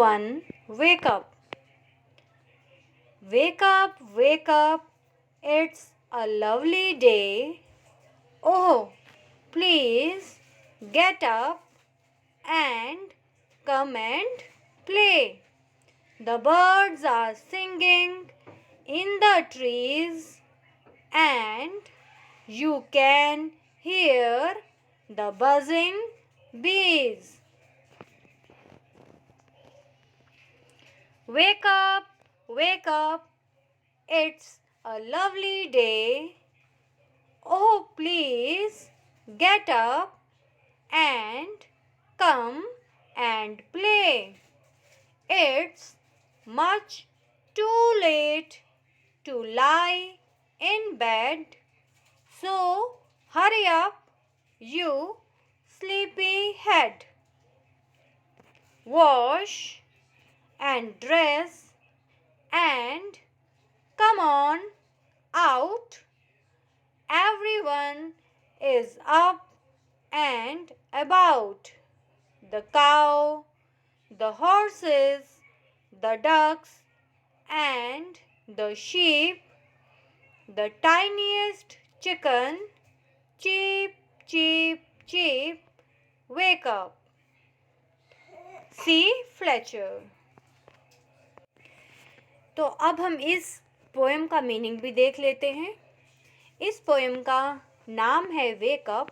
Everyone, wake up. Wake up, wake up. It's a lovely day. Oh, please get up and come and play. The birds are singing in the trees, and you can hear the buzzing bees. Wake up, wake up. It's a lovely day. Oh, please get up and come and play. It's much too late to lie in bed. So hurry up, you sleepy head. Wash and dress and come on out. Everyone is up and about. The cow, the horses, the ducks, and the sheep, the tiniest chicken, cheep, cheep, cheep, wake up. C. Fletcher. तो अब हम इस poem का meaning भी देख लेते हैं। इस पोएम का नाम है वेकअप।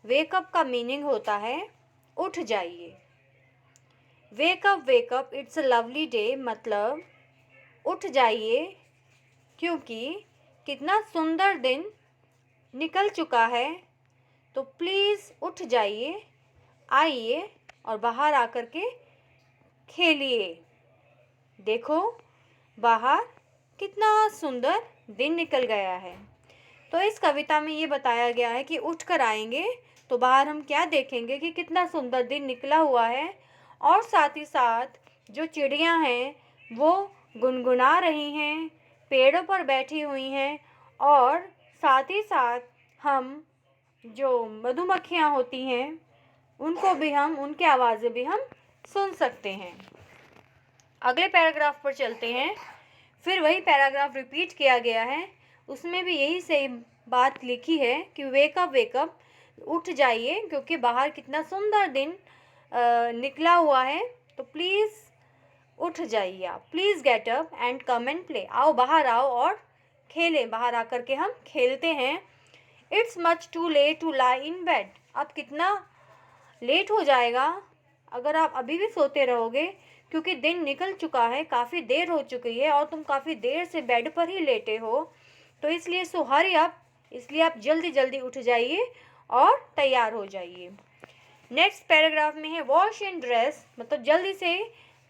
वेकअप का मीनिंग होता है उठ जाइए। Wake up wake up it's a lovely day, मतलब उठ जाइए क्योंकि कितना सुंदर दिन निकल चुका है। तो प्लीज़ उठ जाइए, आइए और बाहर आकर के खेलिए। देखो बाहर कितना सुंदर दिन निकल गया है। तो इस कविता में ये बताया गया है कि उठकर आएंगे तो बाहर हम क्या देखेंगे कि कितना सुंदर दिन निकला हुआ है, और साथ ही साथ जो चिड़ियां हैं वो गुनगुना रही हैं, पेड़ों पर बैठी हुई हैं, और साथ ही साथ हम जो मधुमक्खियां होती हैं उनको भी हम, उनकी आवाज़ें भी हम सुन सकते हैं। अगले पैराग्राफ पर चलते हैं। फिर वही पैराग्राफ रिपीट किया गया है, उसमें भी यही सही बात लिखी है कि वेकअप वेकअप, उठ जाइए क्योंकि बाहर कितना सुंदर दिन निकला हुआ है। तो प्लीज़ उठ जाइए आप, please get up and come and play. आओ बाहर आओ और खेलें, बाहर आकर के हम खेलते हैं। It's much too late to lie in bed. अब कितना लेट हो जाएगा अगर आप अभी भी सोते रहोगे, क्योंकि दिन निकल चुका है, काफ़ी देर हो चुकी है और तुम काफ़ी देर से बेड पर ही लेटे हो। तो इसलिए सो हरी अप, इसलिए आप जल्दी जल्दी उठ जाइए और तैयार हो जाइए। नेक्स्ट पैराग्राफ में है वॉश एंड ड्रेस, मतलब जल्दी से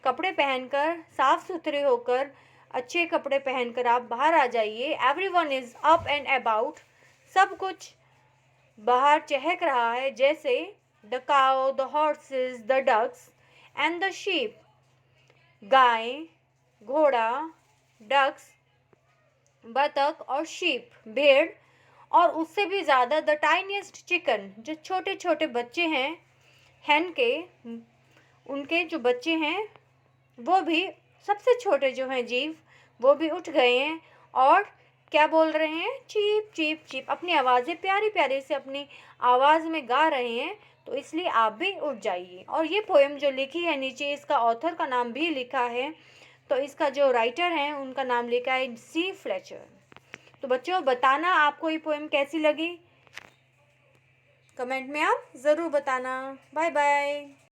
कपड़े पहनकर, साफ सुथरे होकर, अच्छे कपड़े पहनकर आप बाहर आ जाइए। Everyone is up and about, सब कुछ बाहर चहक रहा है, जैसे the cow, the horses, the ducks and the sheep, गाय, घोड़ा, डक्स, बतख और शीप, भेड़, और उससे भी ज़्यादा द टाइनिएस्ट चिकन, जो छोटे छोटे बच्चे हैं हैन के, उनके जो बच्चे हैं वो भी, सबसे छोटे जो हैं जीव, वो भी उठ गए हैं और क्या बोल रहे हैं, चीप चीप चीप, अपनी आवाज़ें प्यारी प्यारी से अपनी आवाज़ में गा रहे हैं। तो इसलिए आप भी उठ जाइए। और ये पोएम जो लिखी है नीचे, इसका ऑथर का नाम भी लिखा है, तो इसका जो राइटर हैं उनका नाम लिखा है सी फ्लेचर। तो बच्चों बताना आपको ये पोएम कैसी लगी, कमेंट में आप ज़रूर बताना। Bye bye.